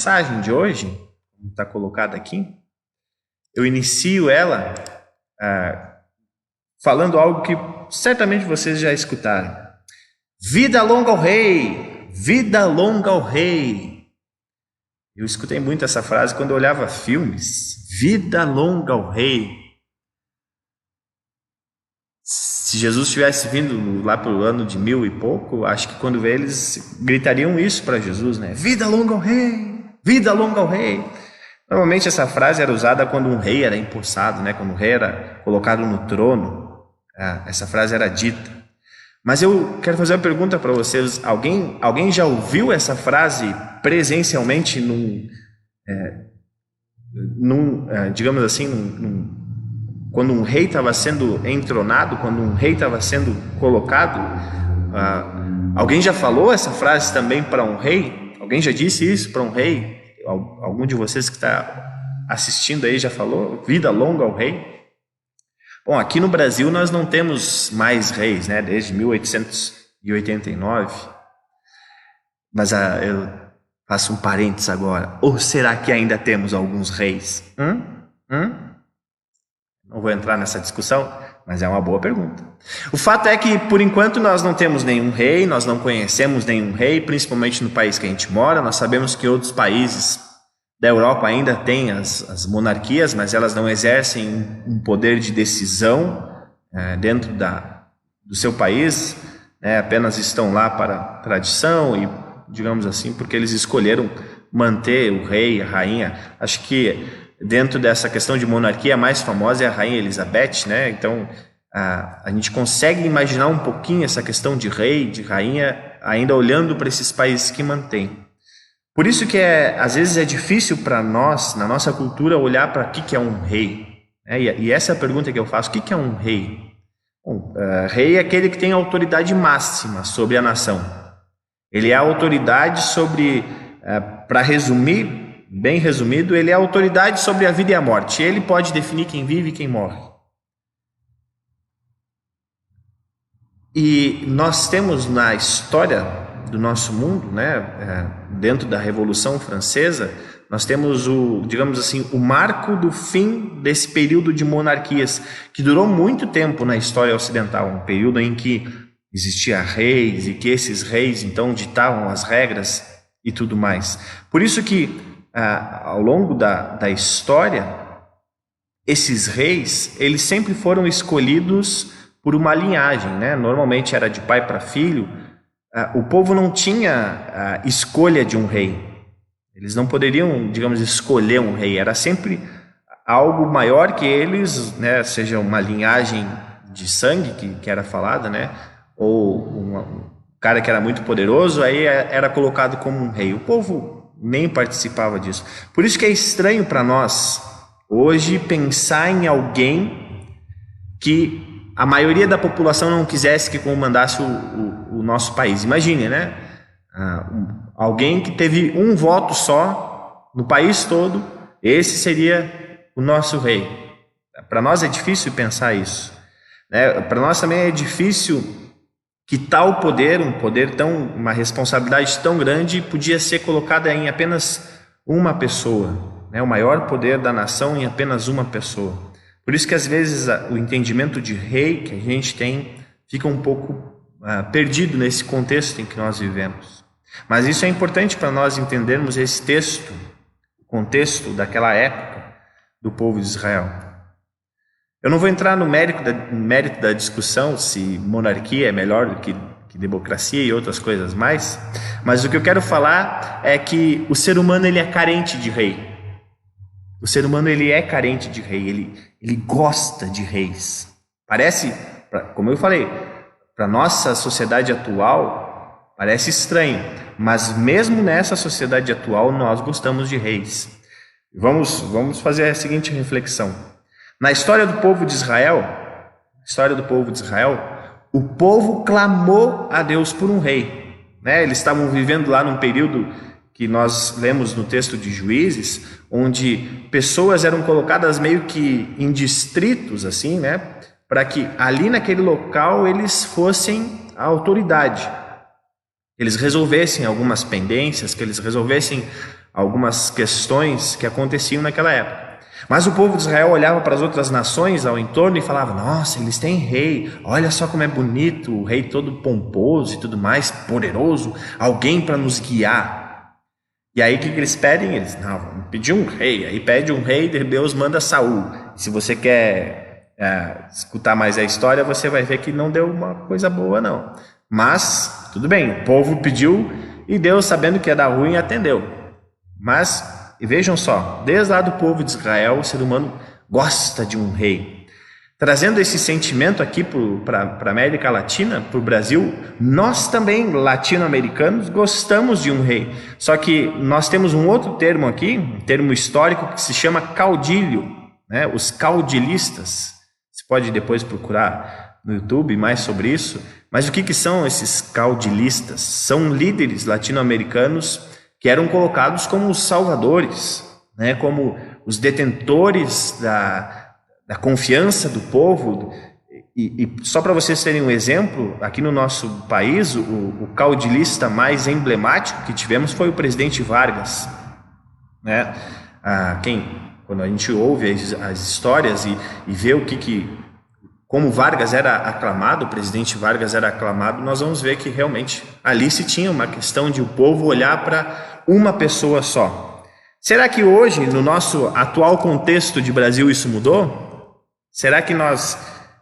mensagem de hoje, como está colocada aqui, eu inicio ela falando algo que certamente vocês já escutaram. Vida longa ao rei! Vida longa ao rei! Eu escutei muito essa frase quando eu olhava filmes. Vida longa ao rei! Se Jesus tivesse vindo lá para o ano de 1000 e pouco, acho que quando vê eles gritariam isso para Jesus, né? Vida longa ao rei! Vida longa ao rei! Normalmente essa frase era usada quando um rei era empossado, né? Quando o rei era colocado no trono, essa frase era dita. Mas eu quero fazer uma pergunta para vocês. Alguém já ouviu essa frase presencialmente digamos assim, quando um rei estava sendo entronado, quando um rei estava sendo colocado? Alguém já falou essa frase também para um rei? Alguém já disse isso para um rei? Algum de vocês que está assistindo aí já falou? Vida longa ao rei? Bom, aqui no Brasil nós não temos mais reis, né? Desde 1889. Mas eu faço um parênteses agora. Ou será que ainda temos alguns reis? Não vou entrar nessa discussão, mas é uma boa pergunta. O fato é que, por enquanto, nós não temos nenhum rei, nós não conhecemos nenhum rei, principalmente no país que a gente mora. Nós sabemos que outros países da Europa ainda têm as monarquias, mas elas não exercem um poder de decisão dentro do seu país, né? Apenas estão lá para tradição e, digamos assim, porque eles escolheram manter o rei, a rainha. Acho que dentro dessa questão de monarquia, a mais famosa é a Rainha Elizabeth, né? Então, a gente consegue imaginar um pouquinho essa questão de rei, de rainha, ainda olhando para esses países que mantêm. Por isso que às vezes é difícil para nós, na nossa cultura, olhar para o que é um rei. E essa é a pergunta que eu faço: o que é um rei? Bom, rei é aquele que tem autoridade máxima sobre a nação. Ele é a autoridade sobre, para resumir, bem resumido, ele é a autoridade sobre a vida e a morte. Ele pode definir quem vive e quem morre. E nós temos na história do nosso mundo, né, dentro da Revolução Francesa, nós temos digamos assim, o marco do fim desse período de monarquias, que durou muito tempo na história ocidental, um período em que existia reis e que esses reis então ditavam as regras e tudo mais. Por isso que ao longo da história, esses reis, eles sempre foram escolhidos por uma linhagem, né? Normalmente era de pai para filho. O povo não tinha escolha de um rei. Eles não poderiam, digamos, escolher um rei. Era sempre algo maior que eles, né? Seja uma linhagem de sangue que era falada, né? Ou um cara que era muito poderoso, aí era colocado como um rei. O povo nem participava disso. Por isso que é estranho para nós hoje pensar em alguém que a maioria da população não quisesse que comandasse o nosso país. Imagine, né? Alguém que teve um voto só no país todo, esse seria o nosso rei. Para nós é difícil pensar isso, né? Para nós também é difícil que tal poder, uma responsabilidade tão grande, podia ser colocada em apenas uma pessoa, né? O maior poder da nação em apenas uma pessoa. Por isso que às vezes o entendimento de rei que a gente tem fica um pouco perdido nesse contexto em que nós vivemos. Mas isso é importante para nós entendermos esse texto, o contexto daquela época do povo de Israel. Eu não vou entrar no mérito da discussão se monarquia é melhor do que democracia e outras coisas mais, mas o que eu quero falar é que o ser humano ele é carente de rei. O ser humano ele é carente de rei, ele gosta de reis. Parece, como eu falei, para nossa sociedade atual, parece estranho, mas mesmo nessa sociedade atual nós gostamos de reis. Vamos fazer a seguinte reflexão. Na história do povo de Israel, o povo clamou a Deus por um rei, né? Eles estavam vivendo lá num período que nós lemos no texto de Juízes, onde pessoas eram colocadas meio que em distritos, assim, né? Para que ali naquele local eles fossem a autoridade. Eles resolvessem algumas pendências, que eles resolvessem algumas questões que aconteciam naquela época. Mas o povo de Israel olhava para as outras nações ao entorno e falava: nossa, eles têm rei, olha só como é bonito, o rei todo pomposo e tudo mais, poderoso, alguém para nos guiar. E aí o que eles pedem? Eles, não, vamos pedir um rei. Aí pede um rei, Deus manda Saul. Se você quer escutar mais a história, você vai ver que não deu uma coisa boa não. Mas, tudo bem, o povo pediu e Deus, sabendo que ia dar ruim, atendeu. Mas, vejam só, desde lá do povo de Israel, o ser humano gosta de um rei. Trazendo esse sentimento aqui para a América Latina, para o Brasil, nós também, latino-americanos, gostamos de um rei. Só que nós temos um outro termo aqui, um termo histórico que se chama caudilho, né? Os caudilistas. Você pode depois procurar no YouTube mais sobre isso. Mas o que são esses caudilistas? São líderes latino-americanos que eram colocados como os salvadores, né? Como os detentores da confiança do povo. E só para vocês terem um exemplo, aqui no nosso país, o caudilista mais emblemático que tivemos foi o presidente Vargas, né? Quando a gente ouve as histórias e vê como Vargas era aclamado, o presidente Vargas era aclamado, nós vamos ver que realmente ali se tinha uma questão de o povo olhar para uma pessoa só. Será que hoje, no nosso atual contexto de Brasil, isso mudou? Será que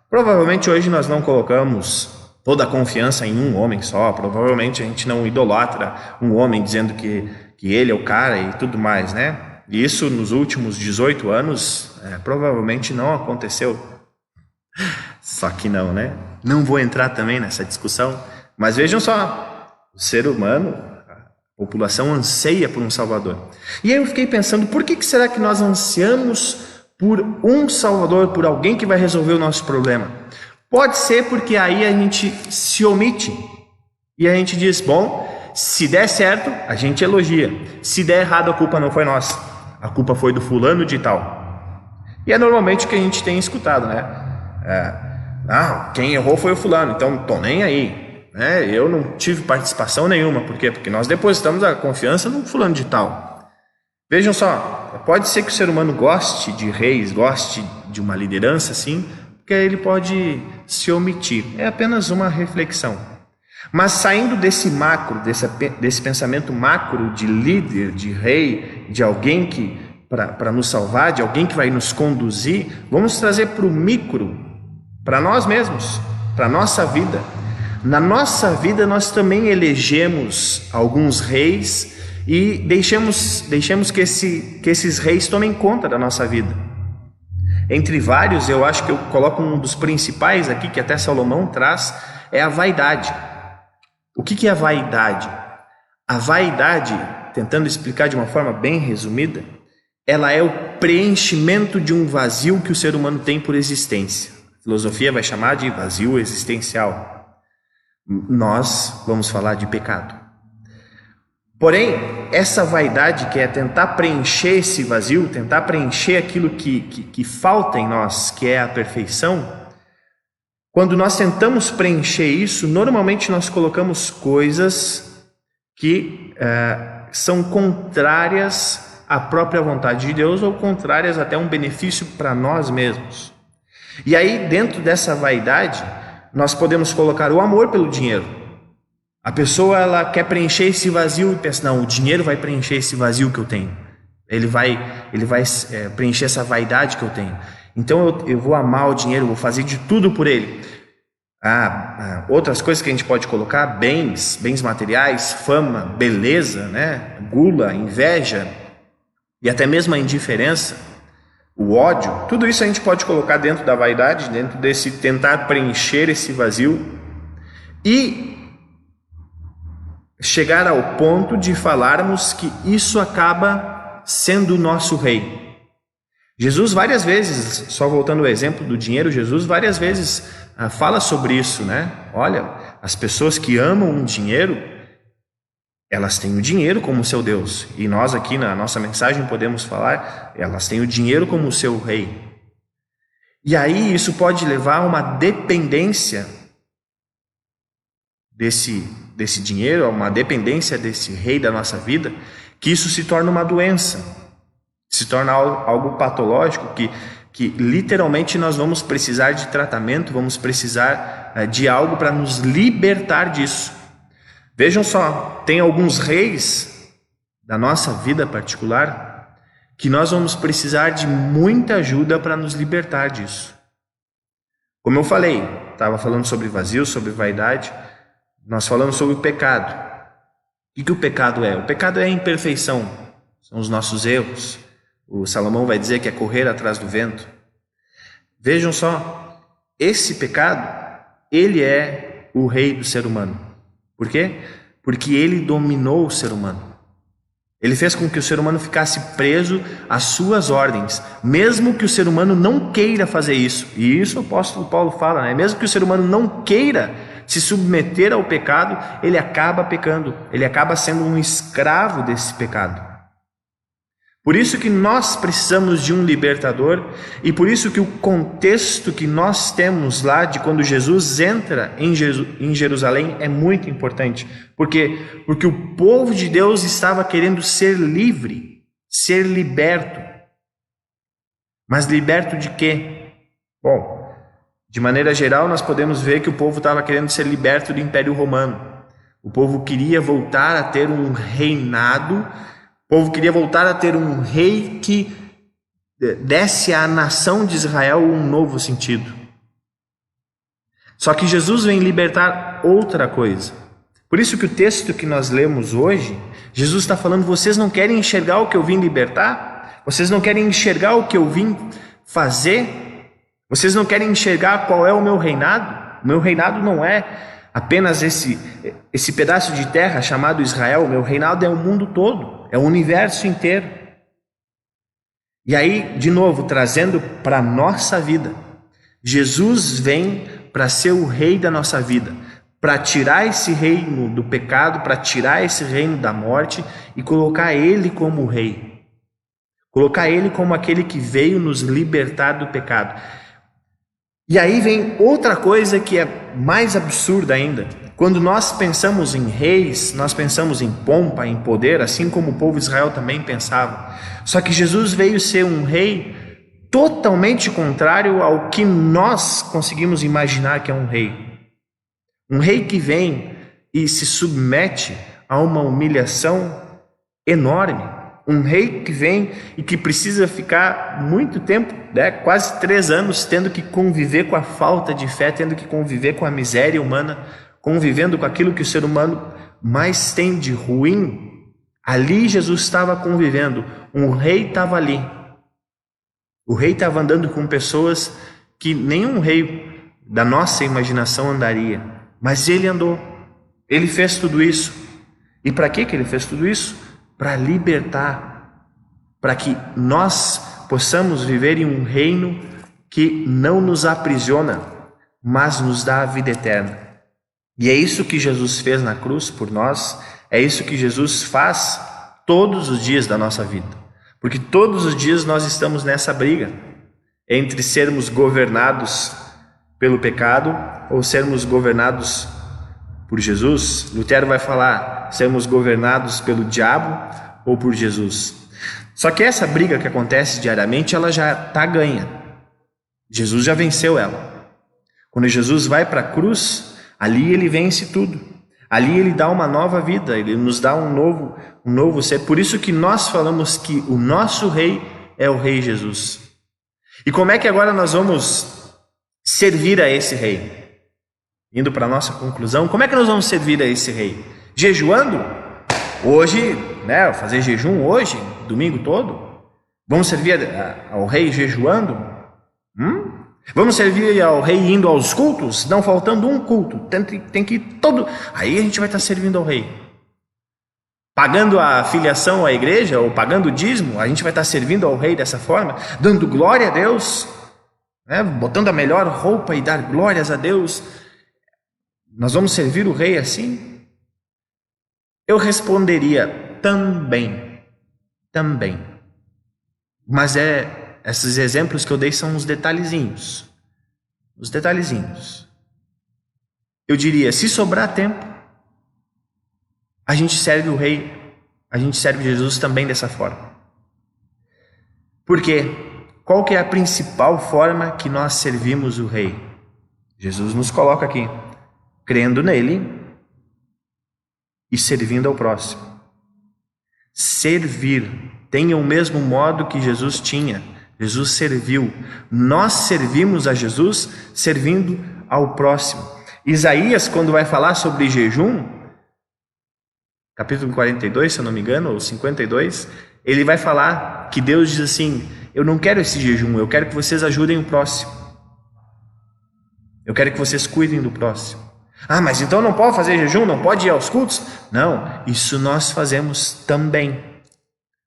provavelmente hoje nós não colocamos toda a confiança em um homem só, provavelmente a gente não idolatra um homem dizendo que ele é o cara e tudo mais, né? E isso nos últimos 18 anos provavelmente não aconteceu. Só que não, né? Não vou entrar também nessa discussão, mas vejam só, o ser humano, a população anseia por um salvador. E aí eu fiquei pensando, por que será que nós ansiamos por um salvador, por alguém que vai resolver o nosso problema? Pode ser porque aí a gente se omite e a gente diz, bom, se der certo, a gente elogia, se der errado, a culpa não foi nossa, a culpa foi do fulano de tal. E é normalmente o que a gente tem escutado, né? Quem errou foi o fulano, então não tô nem aí, né? Eu não tive participação nenhuma. Por quê? Porque nós depositamos a confiança no fulano de tal. Vejam só, pode ser que o ser humano goste de reis, goste de uma liderança, sim, porque ele pode se omitir. É apenas uma reflexão. Mas saindo desse macro, desse pensamento macro de líder, de rei, de alguém que para nos salvar, de alguém que vai nos conduzir, vamos trazer para o micro, para nós mesmos, para a nossa vida. Na nossa vida nós também elegemos alguns reis e deixemos que esses reis tomem conta da nossa vida. Entre vários, eu acho que eu coloco um dos principais aqui, que até Salomão traz, é a vaidade. O que é a vaidade? A vaidade, tentando explicar de uma forma bem resumida, ela é o preenchimento de um vazio que o ser humano tem por existência. A filosofia vai chamar de vazio existencial. Nós vamos falar de pecado. Porém, essa vaidade, que é tentar preencher esse vazio, tentar preencher aquilo que falta em nós, que é a perfeição, quando nós tentamos preencher isso, normalmente nós colocamos coisas que são contrárias à própria vontade de Deus ou contrárias até a um benefício para nós mesmos. E aí, dentro dessa vaidade, nós podemos colocar o amor pelo dinheiro. A pessoa, ela quer preencher esse vazio e pensa, não, o dinheiro vai preencher esse vazio que eu tenho. Ele vai preencher essa vaidade que eu tenho. Então eu vou amar o dinheiro, vou fazer de tudo por ele. Outras coisas que a gente pode colocar, bens materiais, fama, beleza, né? Gula, inveja e até mesmo a indiferença, o ódio, tudo isso a gente pode colocar dentro da vaidade, dentro desse tentar preencher esse vazio e chegar ao ponto de falarmos que isso acaba sendo o nosso rei. Jesus várias vezes, só voltando ao exemplo do dinheiro, Jesus várias vezes fala sobre isso, né? Olha, as pessoas que amam o dinheiro, elas têm o dinheiro como seu Deus. E nós aqui na nossa mensagem podemos falar, elas têm o dinheiro como seu rei. E aí isso pode levar a uma dependência desse dinheiro, a uma dependência desse rei da nossa vida, que isso se torna uma doença, se torna algo patológico, que literalmente nós vamos precisar de tratamento, vamos precisar de algo para nos libertar disso. Vejam só, tem alguns reis da nossa vida particular que nós vamos precisar de muita ajuda para nos libertar disso. Como eu falei, estava falando sobre vazio, sobre vaidade, nós falamos sobre o pecado. O que o pecado é? O pecado é a imperfeição, são os nossos erros. O Salomão vai dizer que é correr atrás do vento. Vejam só, esse pecado, ele é o rei do ser humano. Por quê? Porque ele dominou o ser humano. Ele fez com que o ser humano ficasse preso às suas ordens, mesmo que o ser humano não queira fazer isso. E isso o apóstolo Paulo fala, né? Mesmo que o ser humano não queira se submeter ao pecado, ele acaba pecando, ele acaba sendo um escravo desse pecado. Por isso que nós precisamos de um libertador, e por isso que o contexto que nós temos lá de quando Jesus entra em Jerusalém é muito importante. Por quê? Porque o povo de Deus estava querendo ser livre, ser liberto. Mas liberto de quê? Bom, de maneira geral nós podemos ver que o povo estava querendo ser liberto do Império Romano. O povo queria voltar a ter um reinado. O povo queria voltar a ter um rei que desse à nação de Israel um novo sentido. Só que Jesus vem libertar outra coisa. Por isso que o texto que nós lemos hoje, Jesus está falando, vocês não querem enxergar o que eu vim libertar? Vocês não querem enxergar o que eu vim fazer? Vocês não querem enxergar qual é o meu reinado? O meu reinado não é apenas esse pedaço de terra chamado Israel. O meu reinado é o mundo todo, é o universo inteiro. E aí, de novo, trazendo para a nossa vida, Jesus vem para ser o rei da nossa vida, para tirar esse reino do pecado, para tirar esse reino da morte e colocar ele como rei. Colocar ele como aquele que veio nos libertar do pecado. E aí vem outra coisa que é mais absurda ainda. Quando nós pensamos em reis, nós pensamos em pompa, em poder, assim como o povo de Israel também pensava. Só que Jesus veio ser um rei totalmente contrário ao que nós conseguimos imaginar que é um rei. Um rei que vem e se submete a uma humilhação enorme. Um rei que vem e que precisa ficar muito tempo, quase 3 anos, tendo que conviver com a falta de fé, tendo que conviver com a miséria humana, convivendo com aquilo que o ser humano mais tem de ruim. Ali Jesus estava convivendo, um rei estava ali. O rei estava andando com pessoas que nenhum rei da nossa imaginação andaria, mas ele andou, ele fez tudo isso. E para que ele fez tudo isso? Para libertar, para que nós possamos viver em um reino que não nos aprisiona, mas nos dá a vida eterna. E é isso que Jesus fez na cruz por nós, é isso que Jesus faz todos os dias da nossa vida. Porque todos os dias nós estamos nessa briga entre sermos governados pelo pecado ou sermos governados por Jesus. Lutero vai falar, sermos governados pelo diabo ou por Jesus. Só que essa briga que acontece diariamente, ela já está ganha. Jesus já venceu ela. Quando Jesus vai para a cruz, ali ele vence tudo. Ali ele dá uma nova vida, ele nos dá um novo ser. Por isso que nós falamos que o nosso rei é o rei Jesus. E como é que agora nós vamos servir a esse rei? Indo para a nossa conclusão, como é que nós vamos servir a esse rei? Jejuando? Hoje, fazer jejum hoje, domingo todo? Vamos servir ao rei jejuando? Vamos servir ao rei indo aos cultos? Não faltando um culto, tem que ir todo. Aí a gente vai estar servindo ao rei. Pagando a filiação à igreja, ou pagando o dízimo, a gente vai estar servindo ao rei dessa forma, dando glória a Deus, botando a melhor roupa e dar glórias a Deus. Nós vamos servir o rei assim? Eu responderia também. Mas esses exemplos que eu dei são os detalhezinhos. Eu diria, se sobrar tempo, a gente serve o rei a gente serve Jesus também dessa forma. Por quê? Qual que é a principal forma que nós servimos o Rei? Jesus nos coloca aqui, crendo nele e servindo ao próximo. Servir, tenha o mesmo modo que Jesus tinha. Jesus serviu. Nós servimos a Jesus servindo ao próximo. Isaías, quando vai falar sobre jejum, capítulo 42, se eu não me engano, ou 52, ele vai falar que Deus diz assim: eu não quero esse jejum, eu quero que vocês ajudem o próximo. Eu quero que vocês cuidem do próximo. Ah, mas então não pode fazer jejum, não pode ir aos cultos? Não, isso nós fazemos também.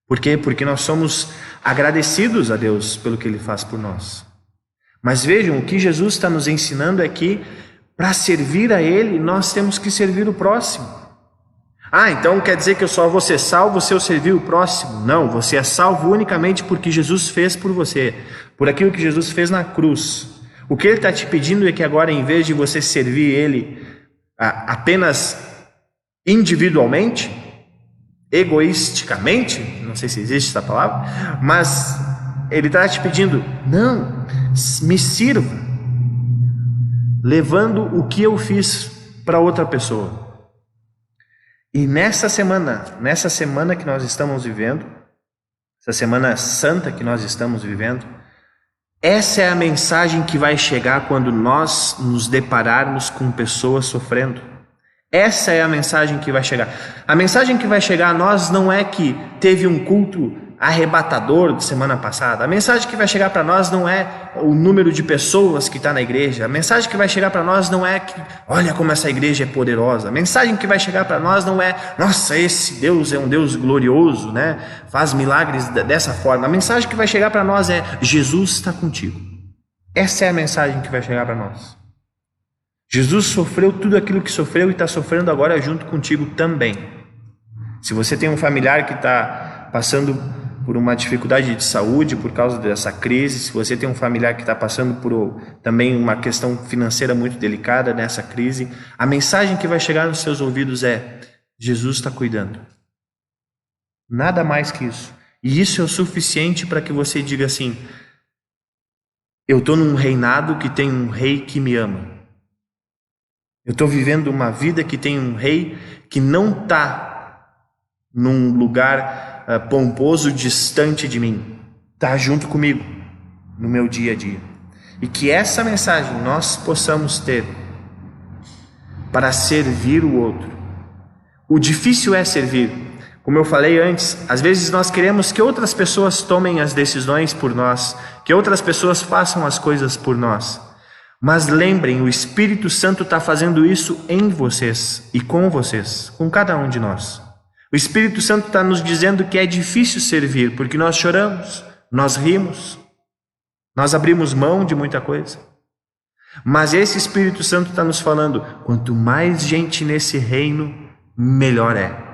Por quê? Porque nós somos agradecidos a Deus pelo que Ele faz por nós. Mas vejam, o que Jesus está nos ensinando é que para servir a Ele, nós temos que servir o próximo. Ah, então quer dizer que eu só vou ser salvo se eu servir o próximo? Não, você é salvo unicamente porque Jesus fez por você, por aquilo que Jesus fez na cruz. O que Ele está te pedindo é que agora, em vez de você servir Ele apenas individualmente, egoisticamente, não sei se existe essa palavra, mas Ele está te pedindo: não, me sirva, levando o que eu fiz para outra pessoa. E nessa semana que nós estamos vivendo, essa semana santa que nós estamos vivendo, essa é a mensagem que vai chegar quando nós nos depararmos com pessoas sofrendo. Essa é a mensagem que vai chegar. A mensagem que vai chegar a nós não é que teve um culto arrebatador de semana passada. A mensagem que vai chegar para nós não é o número de pessoas que está na igreja. A mensagem que vai chegar para nós não é que, olha como essa igreja é poderosa. A mensagem que vai chegar para nós não é, nossa, esse Deus é um Deus glorioso, né? Faz milagres dessa forma. A mensagem que vai chegar para nós é, Jesus está contigo. Essa é a mensagem que vai chegar para nós. Jesus sofreu tudo aquilo que sofreu e está sofrendo agora junto contigo também. Se você tem um familiar que está passando por uma dificuldade de saúde por causa dessa crise, se você tem um familiar que está passando por também uma questão financeira muito delicada nessa crise, a mensagem que vai chegar nos seus ouvidos é: Jesus está cuidando. Nada mais que isso. E isso é o suficiente para que você diga assim: eu estou num reinado que tem um rei que me ama. Eu estou vivendo uma vida que tem um rei que não está num lugar pomposo, distante de mim. Está junto comigo no meu dia a dia. E que essa mensagem nós possamos ter para servir o outro. O difícil é servir. Como eu falei antes, às vezes nós queremos que outras pessoas tomem as decisões por nós, que outras pessoas façam as coisas por nós. Mas lembrem, o Espírito Santo está fazendo isso em vocês e com vocês, com cada um de nós. O Espírito Santo está nos dizendo que é difícil servir, porque nós choramos, nós rimos, nós abrimos mão de muita coisa. Mas esse Espírito Santo está nos falando, quanto mais gente nesse reino, melhor é.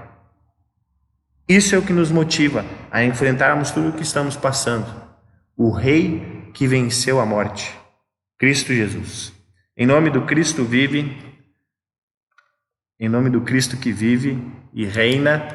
Isso é o que nos motiva a enfrentarmos tudo o que estamos passando. O Rei que venceu a morte, Cristo Jesus. Em nome do Cristo vive, em nome do Cristo que vive e reina